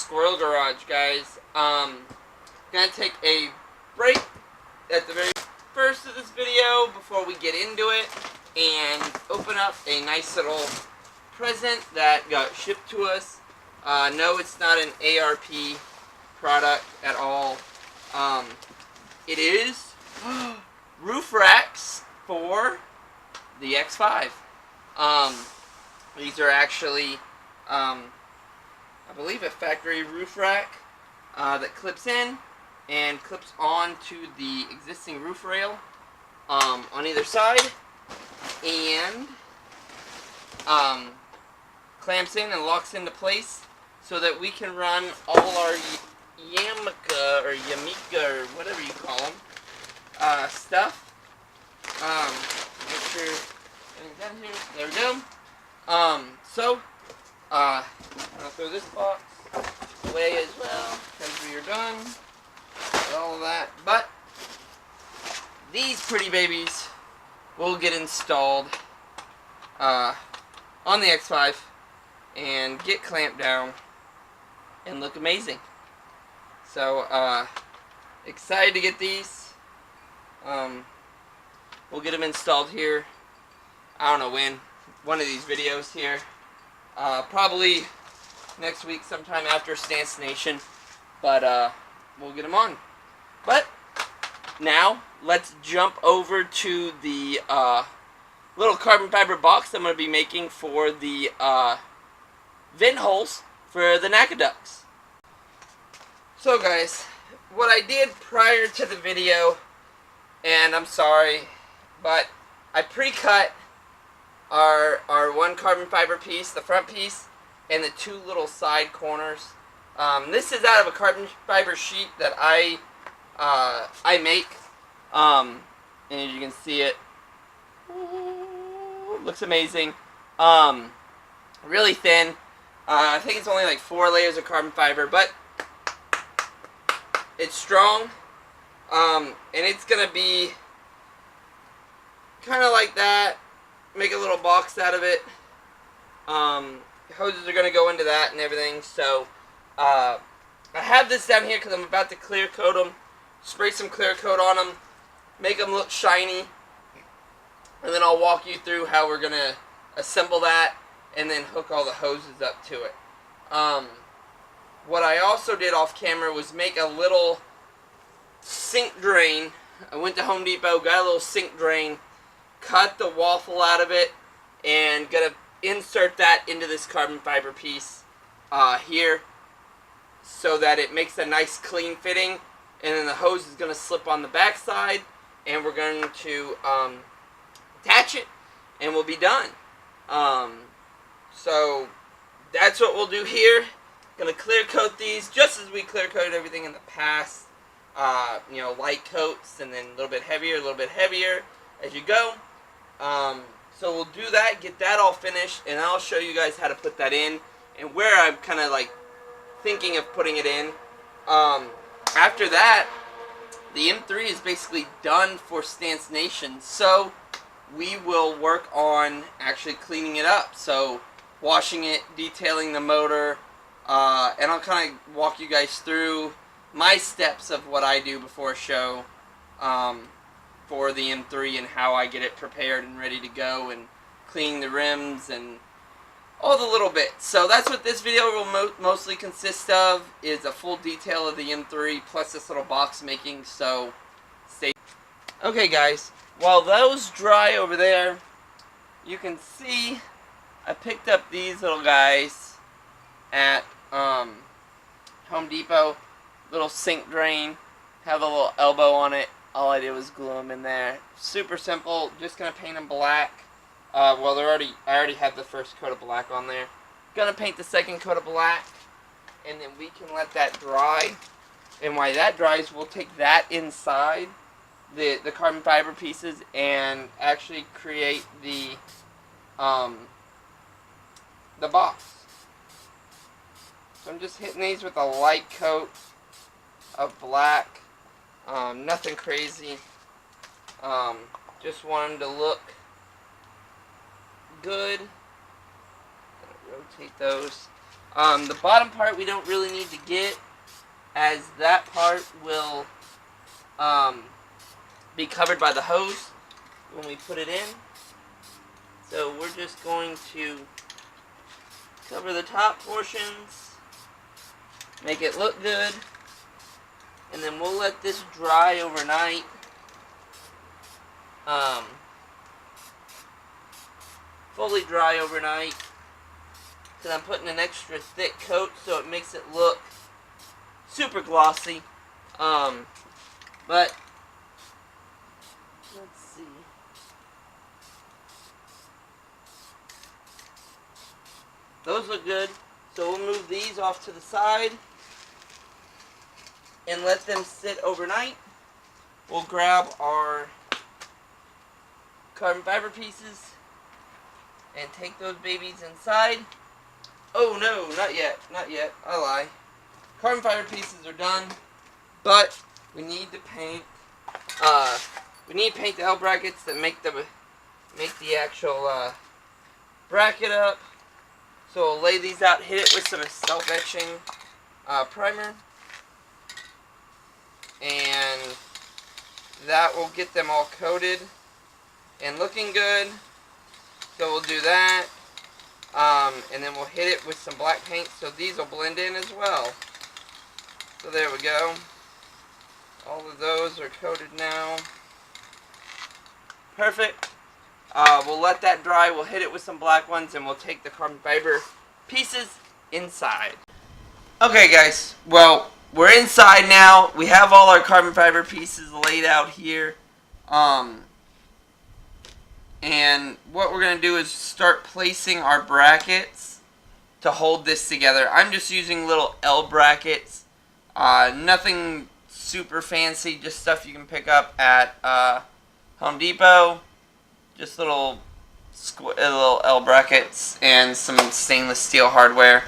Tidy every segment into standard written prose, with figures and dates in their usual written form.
Squirrel Garage, guys. Gonna take a break at the very first of this video before we get into it and open up a nice little present that got shipped to us. No, it's not an ARP product at all. It is roof racks for the X5. These are actually, I believe, a factory roof rack that clips in and clips on to the existing roof rail on either side, and clamps in and locks into place so that we can run all our Yamika or Yamika or whatever you call them stuff. Make sure everything's down here. There we go. I'll throw this box away as well because we are done with all of that. But these pretty babies will get installed on the X5 and get clamped down and look amazing. So excited to get these. We'll get them installed here. I don't know when. One of these videos here. Probably next week, sometime after StanceNation. But we'll get them on. But now let's jump over to the little carbon fiber box I'm going to be making for the vent holes for the NACA ducts. So guys, what I did prior to the video, and I'm sorry, but I pre-cut our one carbon fiber piece, the front piece, and the two little side corners. This is out of a carbon fiber sheet that I make, and as you can see it, looks amazing. Really thin. I think it's only like 4 layers of carbon fiber, but it's strong, and it's gonna be kind of like that. Make a little box out of it. Hoses are gonna go into that and everything. So I have this down here because I'm about to clear coat them, spray some clear coat on them, make them look shiny, and then I'll walk you through how we're gonna assemble that and then hook all the hoses up to it. What I also did off camera was make a little sink drain. I went to Home Depot, got a little sink drain, cut the waffle out of it, and gonna insert that into this carbon fiber piece here so that it makes a nice clean fitting, and then the hose is gonna slip on the back side, and we're going to attach it and we'll be done. So that's what we'll do here. Gonna clear coat these just as we clear coated everything in the past. You know, light coats and then a little bit heavier as you go. So we'll do that, get that all finished, and I'll show you guys how to put that in and where I'm kind of like thinking of putting it in. After that, the M3 is basically done for StanceNation, so we will work on actually cleaning it up. So washing it, detailing the motor, and I'll kind of walk you guys through my steps of what I do before a show for the M3 and how I get it prepared and ready to go, and cleaning the rims and all the little bits. So that's what this video will mostly consist of, is a full detail of the M3 plus this little box making. So stay. Okay guys, while those dry over there, you can see I picked up these little guys at Home Depot. Little sink drain, have a little elbow on it. All I did was glue them in there. Super simple. Just gonna paint them black. Well, I already have the first coat of black on there. Gonna paint the second coat of black, and then we can let that dry. And while that dries, we'll take that inside the carbon fiber pieces and actually create the box. So I'm just hitting these with a light coat of black. Nothing crazy. Just want them to look good. Rotate those. The bottom part we don't really need to get, as that part will be covered by the hose when we put it in. So we're just going to cover the top portions, make it look good, and then we'll let this dry overnight. Fully dry overnight, because I'm putting an extra thick coat so it makes it look super glossy. But let's see. Those look good. So we'll move these off to the side and let them sit overnight. We'll grab our carbon fiber pieces and take those babies inside. Oh no, not yet, not yet. I lie. Carbon fiber pieces are done, but we need to paint. We need to paint the L brackets that make the actual bracket up. So we'll lay these out, hit it with some self-etching primer, and that will get them all coated and looking good. So we'll do that, and then we'll hit it with some black paint so these will blend in as well. So there we go. All of those are coated now. Perfect. We'll let that dry. We'll hit it with some black ones, and we'll take the carbon fiber pieces inside. Okay, guys. Well, we're inside now. We have all our carbon fiber pieces laid out here. And what we're going to do is start placing our brackets to hold this together. I'm just using little L brackets. Nothing super fancy, just stuff you can pick up at Home Depot. Just little L brackets and some stainless steel hardware.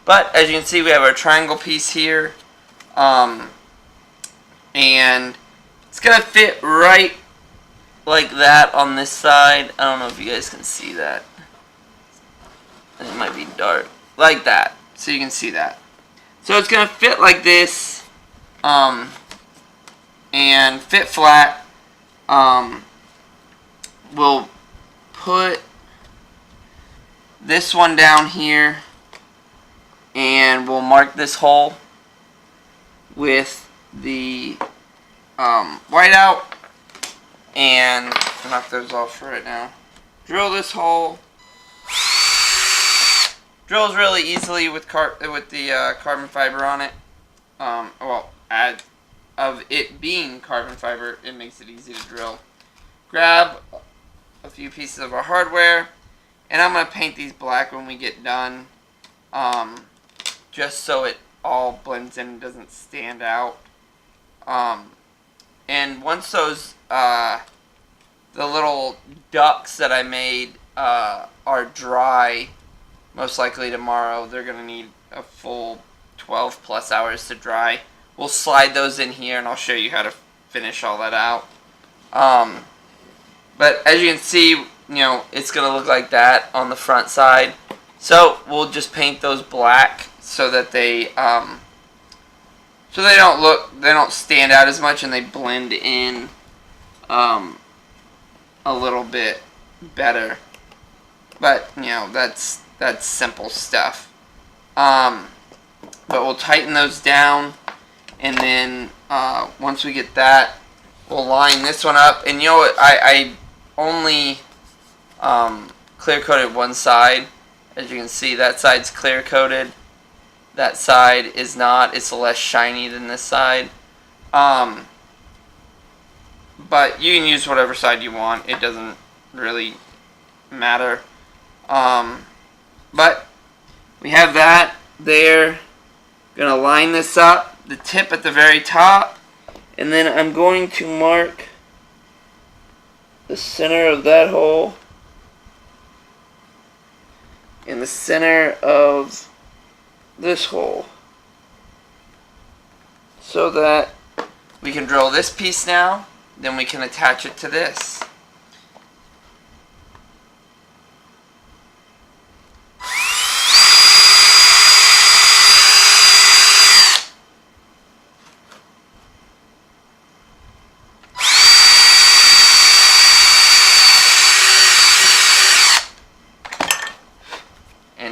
But as you can see, we have our triangle piece here. And it's going to fit right like that on this side. I don't know if you guys can see that. It might be dark. Like that. So you can see that. So it's going to fit like this. And fit flat. We'll put this one down here. And we'll mark this hole with the whiteout. And I'll knock those off for right now. Drill this hole. Drills really easily with the carbon fiber on it. Well, of it being carbon fiber, it makes it easy to drill. Grab a few pieces of our hardware, and I'm going to paint these black when we get done, just so it all blends in and doesn't stand out. And once those the little ducts that I made are dry, most likely tomorrow, they're going to need a full 12 plus hours to dry. We'll slide those in here, and I'll show you how to finish all that out. But as you can see, you know, it's going to look like that on the front side. So we'll just paint those black so that they don't stand out as much, and they blend in a little bit better. But you know, that's simple stuff. But we'll tighten those down, and then once we get that, we'll line this one up. And you know what? I only clear coated one side. As you can see, that side's clear coated. That side is not. It's less shiny than this side. But you can use whatever side you want. It doesn't really matter. But we have that there. Gonna line this up, the tip at the very top, and then I'm going to mark the center of that hole and the center of this hole, so that we can drill this piece now. Then we can attach it to this.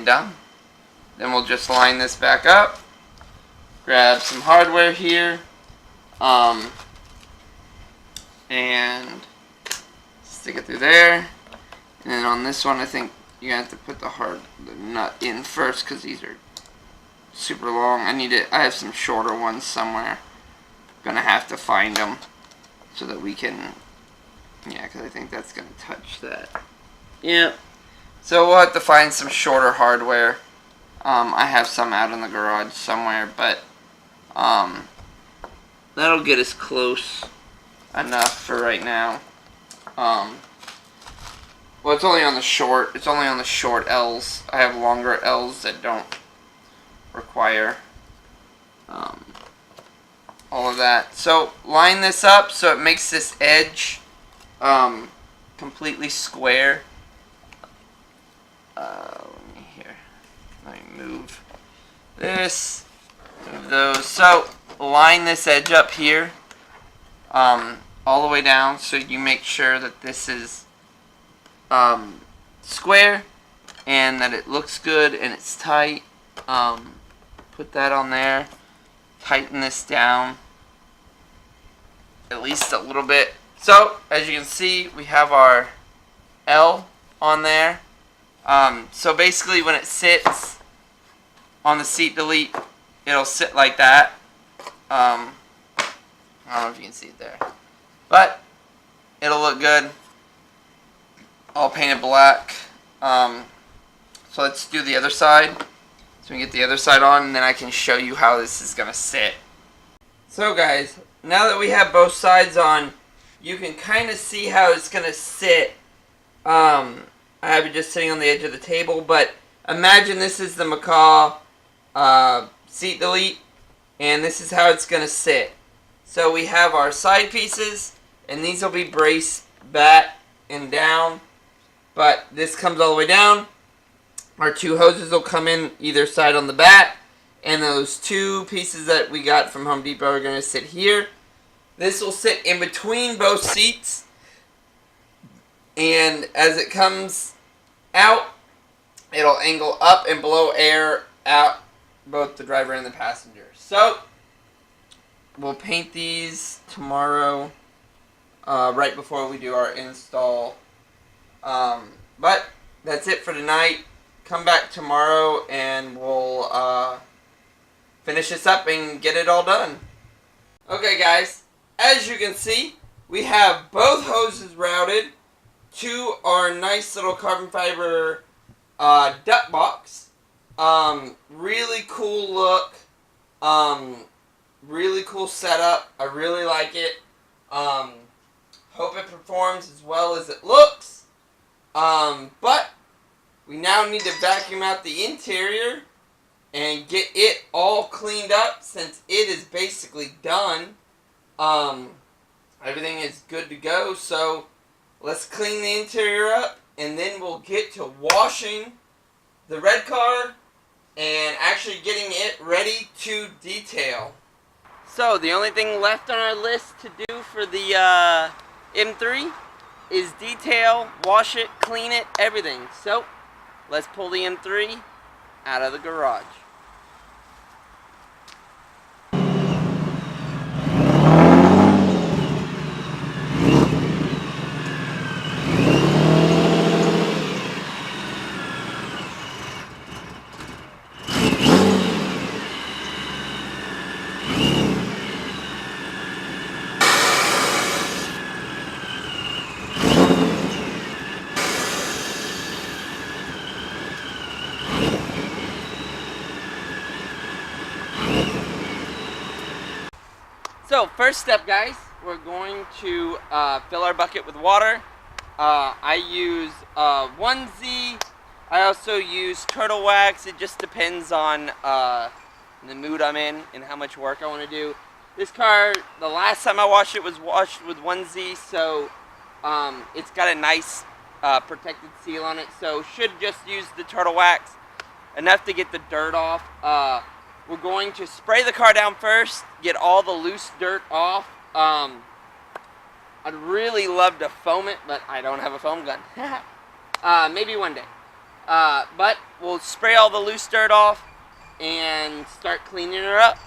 done. Then we'll just line this back up, grab some hardware here, and stick it through there. And then on this one, I think you're gonna have to put the nut in first because these are super long. I have some shorter ones somewhere. Gonna have to find them so that we can, yeah, because I think that's gonna touch that. Yeah. So we'll have to find some shorter hardware. I have some out in the garage somewhere, but that'll get us close enough for right now. Well, it's only on the short. It's only on the short L's. I have longer L's that don't require all of that. So line this up so it makes this edge completely square. Let me move this, move those. So line this edge up here all the way down so you make sure that this is square and that it looks good and it's tight. Put that on there. Tighten this down at least a little bit. So as you can see, we have our L on there. So basically when it sits on the seat delete, it'll sit like that. I don't know if you can see it there, but it'll look good. All painted black. So let's do the other side. So we get the other side on, and then I can show you how this is going to sit. So guys, now that we have both sides on, you can kind of see how it's going to sit. I have it just sitting on the edge of the table, but imagine this is the Macaw seat delete, and this is how it's going to sit. So we have our side pieces, and these will be braced back and down, but this comes all the way down. Our two hoses will come in either side on the back, and those two pieces that we got from Home Depot are going to sit here. This will sit in between both seats, and as it comes out, it'll angle up and blow air out both the driver and the passenger. So we'll paint these tomorrow, right before we do our install. But that's it for tonight. Come back tomorrow and we'll finish this up and get it all done. Okay guys, as you can see, we have both hoses routed to our nice little carbon fiber duct box. Really cool look. Really cool setup. I really like it. Hope it performs as well as it looks. But we now need to vacuum out the interior and get it all cleaned up since it is basically done. Everything is good to go, so let's clean the interior up and then we'll get to washing the red car and actually getting it ready to detail. So the only thing left on our list to do for the M3 is detail, wash it, clean it, everything. So let's pull the M3 out of the garage. So first step guys, we're going to fill our bucket with water. I use 1Z. I also use turtle wax. It just depends on the mood I'm in and how much work I want to do. This car, the last time I washed it was washed with 1Z, so it's got a nice protected seal on it, so should just use the turtle wax, enough to get the dirt off. We're going to spray the car down first, get all the loose dirt off. I'd really love to foam it, but I don't have a foam gun. Maybe one day. But we'll spray all the loose dirt off and start cleaning her up.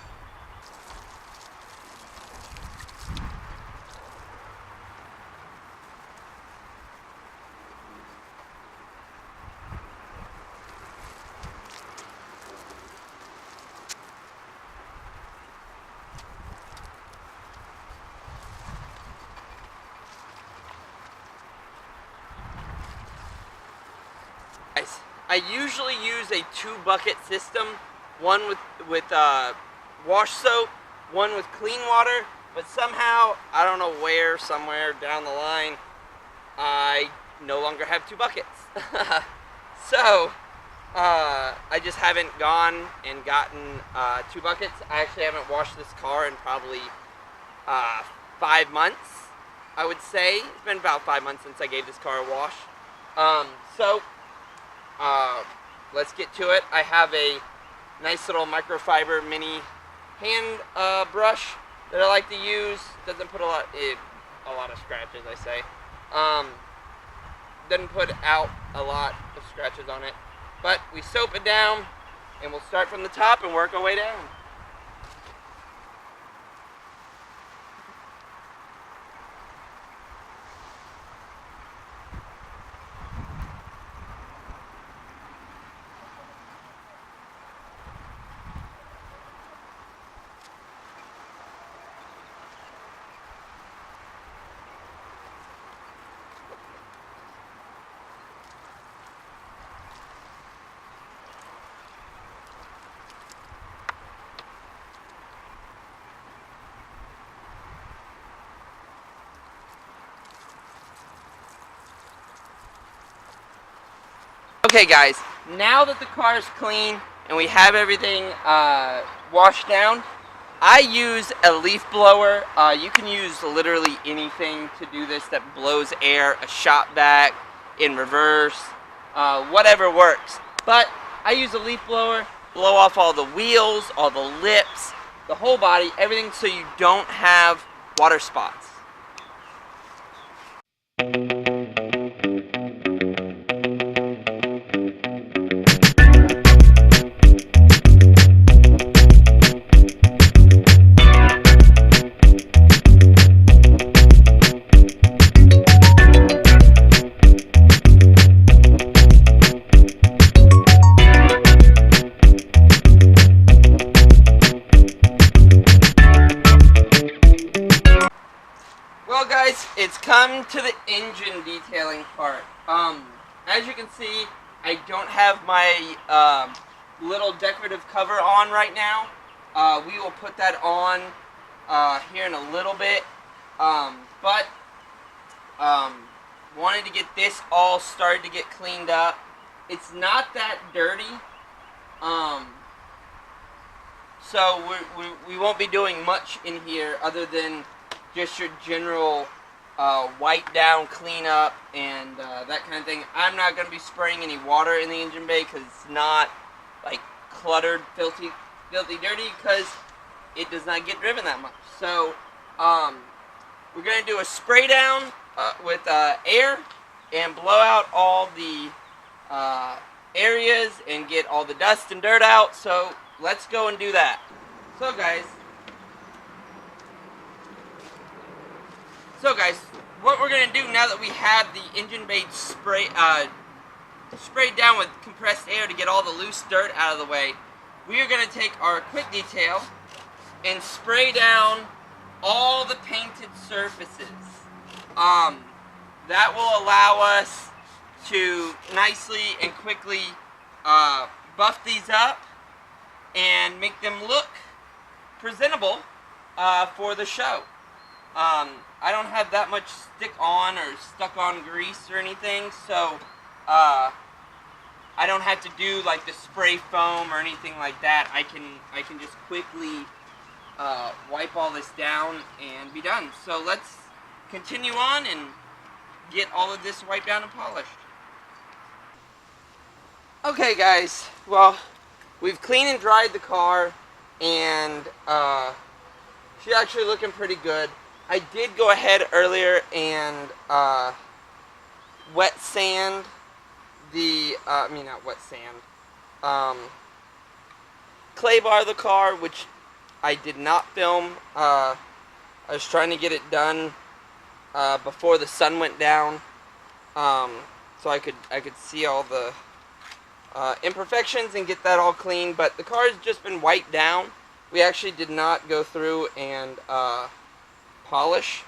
I usually use a 2-bucket system, one with wash soap, one with clean water, but somehow, I don't know where, somewhere down the line, I no longer have 2 buckets. So, I just haven't gone and gotten 2 buckets. I actually haven't washed this car in probably 5 months, I would say. It's been about 5 months since I gave this car a wash. Let's get to it. I have a nice little microfiber mini hand brush that I like to use. Doesn't put a lot of scratches, I say. Doesn't put out a lot of scratches on it. But we soap it down, and we'll start from the top and work our way down. Okay guys, now that the car is clean and we have everything washed down, I use a leaf blower. You can use literally anything to do this that blows air, a shop vac, in reverse, whatever works. But I use a leaf blower, blow off all the wheels, all the lips, the whole body, everything, so you don't have water spots. Well guys, it's come to the engine detailing part. As you can see, I don't have my little decorative cover on right now. We will put that on here in a little bit. Wanted to get this all started to get cleaned up. It's not that dirty. So we won't be doing much in here other than just your general wipe down, clean up, and that kind of thing. I'm not going to be spraying any water in the engine bay because it's not like cluttered, filthy, dirty, because it does not get driven that much. So we're going to do a spray down with air and blow out all the areas and get all the dust and dirt out. So let's go and do that. So guys, what we're going to do now that we have the engine bay sprayed down with compressed air to get all the loose dirt out of the way, we are going to take our quick detail and spray down all the painted surfaces. That will allow us to nicely and quickly buff these up and make them look presentable for the show. I don't have that much stick on or stuck on grease or anything, so I don't have to do like the spray foam or anything like that. I can just quickly wipe all this down and be done. So let's continue on and get all of this wiped down and polished. Okay guys, well, we've cleaned and dried the car, and she's actually looking pretty good. I did go ahead earlier and wet sand the, not wet sand, clay bar of the car, which I did not film. I was trying to get it done before the sun went down, so I could see all the imperfections and get that all clean. But the car has just been wiped down. We actually did not go through and polish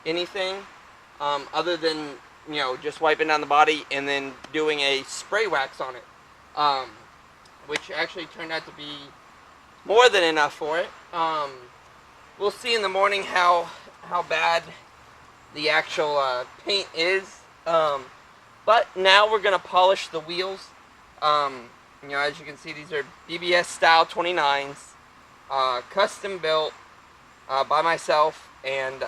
anything other than just wiping down the body and then doing a spray wax on it, which actually turned out to be more than enough for it. We'll see in the morning how bad the actual paint is, but now we're gonna polish the wheels. As you can see, these are BBS style 29s, custom built by myself, and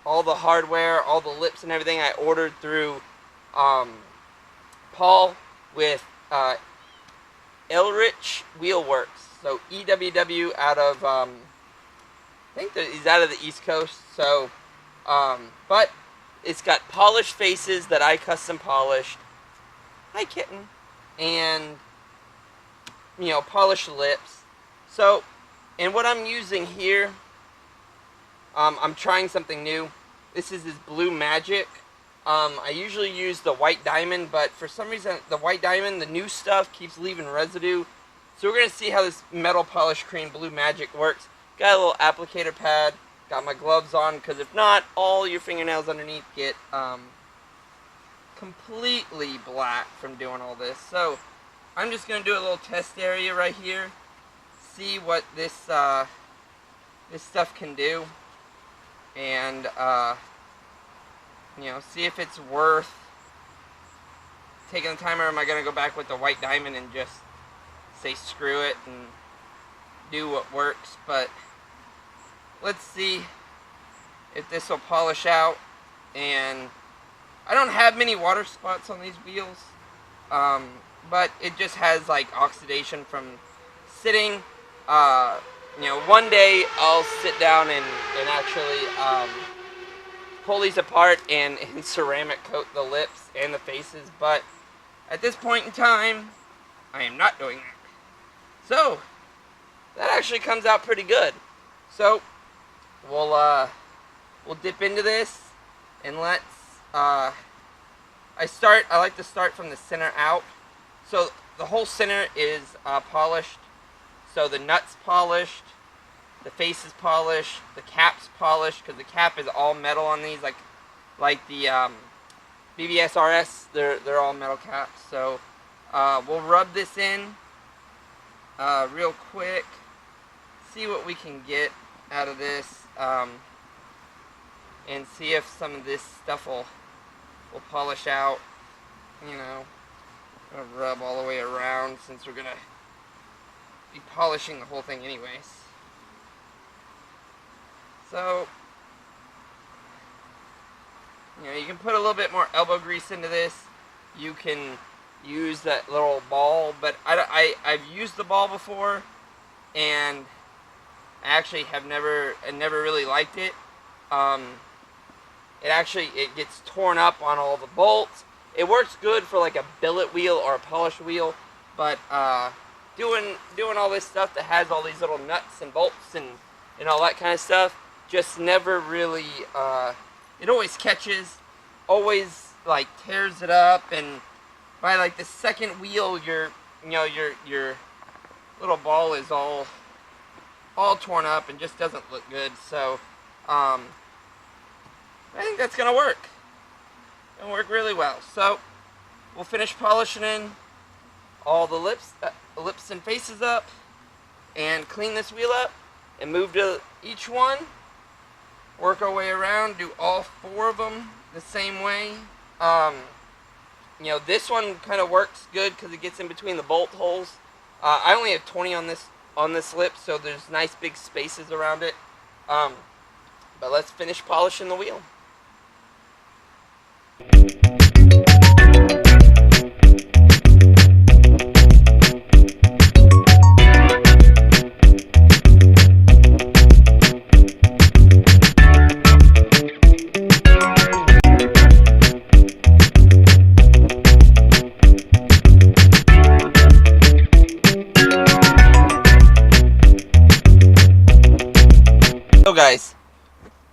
all the hardware, all the lips and everything I ordered through Paul with Elrich Wheelworks. So EWW out of I think that he's out of the East Coast. So but it's got polished faces that I custom polished. Hi, kitten. And polished lips. So, and what I'm using here, I'm trying something new. This is Blue Magic. I usually use the white diamond, but for some reason the white diamond, the new stuff, keeps leaving residue. So we're going to see how this metal polish cream Blue Magic works. Got a little applicator pad. Got my gloves on, because if not, all your fingernails underneath get completely black from doing all this. So I'm just going to do a little test area right here. See what this this stuff can do. And see if it's worth taking the time, or am I going to go back with the white diamond and just say screw it and do what works. But let's see if this will polish out. And I don't have many water spots on these wheels, but it just has like oxidation from sitting. One day I'll sit down and actually pull these apart and ceramic coat the lips and the faces, but at this point in time I am not doing that. So that actually comes out pretty good. So we'll dip into this, and let's I like to start from the center out. So the whole center is polished. So the nuts polished, the face is polished, the cap's polished, because the cap is all metal on these, like the BBS RS, they're all metal caps. So we'll rub this in real quick, see what we can get out of this, and see if some of this stuff will polish out. I'm gonna rub all the way around, since we're gonna be polishing the whole thing anyways. So you can put a little bit more elbow grease into this. You can use that little ball, but I've used the ball before, and I actually have never really liked it. It gets torn up on all the bolts. It works good for like a billet wheel or a polished wheel, but doing all this stuff that has all these little nuts and bolts and all that kind of stuff just never really, it always catches, always like tears it up, and by like the second wheel your little ball is all torn up and just doesn't look good. So I think that's gonna work. It'll work really well. So we'll finish polishing in all the lips and faces up, and clean this wheel up, and move to each one. Work our way around, do all 4 of them the same way. This one kind of works good because it gets in between the bolt holes. I only have 20 on this lip, so there's nice big spaces around it. But let's finish polishing the wheel.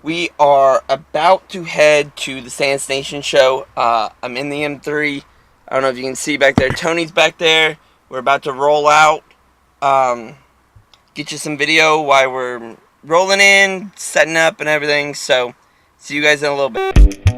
We are about to head to the StanceNation show. I'm in the M3. I don't know if you can see back there. Tony's back there. We're about to roll out. Get you some video while we're rolling in, setting up and everything. So, see you guys in a little bit.